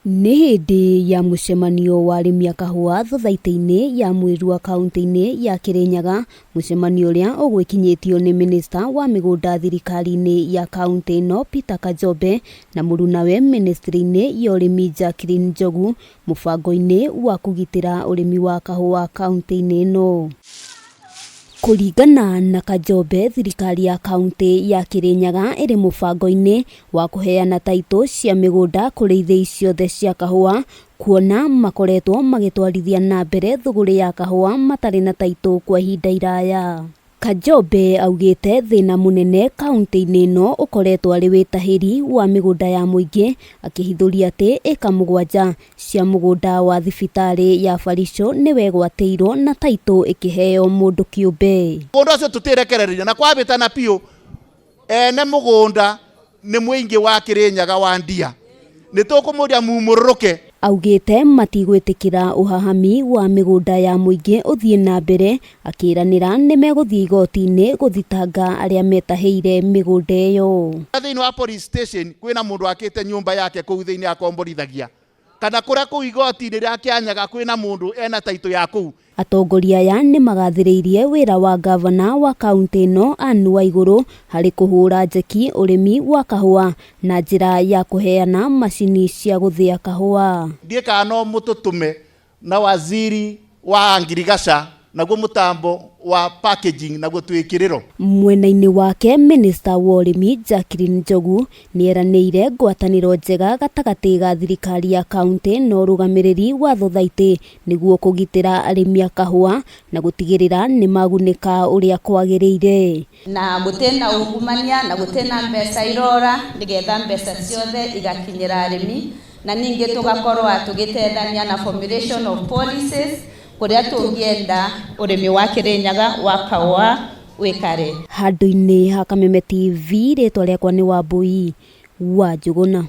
Nĩ hĩndĩ ya mũcemanio wa arĩmi a kahũa thothaitĩ-inĩ ya Mwĩrua kaunti-inĩ ya Kirinyaga, mũcemanio ũrĩa ũgwĩkinyĩtio nĩ Minista wa mĩgũnda thirikari-inĩ ya kaunti ĩno Peter Kanjombe na mũrunawe ministry-inĩ ya ũrĩmi Jacqueline Njogu, mũbango-inĩ wa kũgitĩra ũrĩmi wa kahũa kaunti-inĩ ĩno. Kũringana na Kanjombe, thirikari ya kaunti ya Kirinyaga ĩrĩ mũbango-inĩ wa kũheana taitũ cia mĩgũnda kũrĩ ithĩi ciothe cia kahũa, kuona makoretwo magĩtwarithia na mbere thũgũrĩ ya kahũa matarĩ na taitũ kwa ihinda iraya. Kanjombe augĩte thĩna mũnene kaunti-inĩ ĩno ũkoretwo arĩ wĩtahĩri wa mĩgũnda ya mũingĩ, akĩhithũria atĩ ĩka 7 cia mũgũnda wa thibitarĩ ya Baricho nĩwe gwatĩirwo na taitũ ĩkĩheo mũndũ kĩũmbe. Mũgũnda ũcio tũtirekereria na kwabĩtana biũ ene mũgũnda nĩ mũingĩ wa Kirinyaga wa ndia, nĩ tũkũmũria mumũrũke. Augĩte matigwĩtĩkĩra ũhahami wa mĩgũnda ya mũingĩ ũthiĩ na mbere, akĩranĩra nĩ megũthiĩ igoti-inĩ gũthitanga arĩa metahĩire mĩgũnda ĩyo. Thĩinĩ wa police station kwĩna mũndũ akĩte nyũmba yake kũu thĩinĩ akomborithagia, kana kũrĩa kũu igoti-inĩ rĩa Kianyaga kwĩna mũndũ ena taitũ ya kũu. Atongoria aya nĩ magathĩrĩirie wĩra wa gavana wa kaunti ĩno Anne Waigũrũ harĩ kũhũra njeki ũrĩmi wa kahũa na njĩra ya kũheana macini cia gũthĩa kahũa. Ndiĩ kana no mũtũtũme na waziri wa ngirigaca naguo mũtambo wa packaging naguo twĩkĩrĩro. Mwena-inĩ wake, Minister wa ũrĩmi Jacqueline Njogu nĩeranĩire ngwatanĩro njega gatagatĩ ga thirikari ya kaunti na ũrũgamĩrĩri wa thothaitĩ nĩguo kũgitĩra arĩmi a kahũa na gũtigĩrĩra nĩ magunĩka ũrĩa kwagĩrĩire. Na gũtĩna ungumania na gũtĩna mbeca irora nĩgetha mbeca ciothe igakinyĩra arĩmi, na ningĩ tũgakorwo tũgĩteithania na formulation of policies kũrĩa tũngĩenda ũrĩmi wa Kirinyaga wa kahũa wĩkare. Handũ-inĩ ha Kameme TV, rĩtwa rĩakwa nĩ Wambui wa Njũgũna.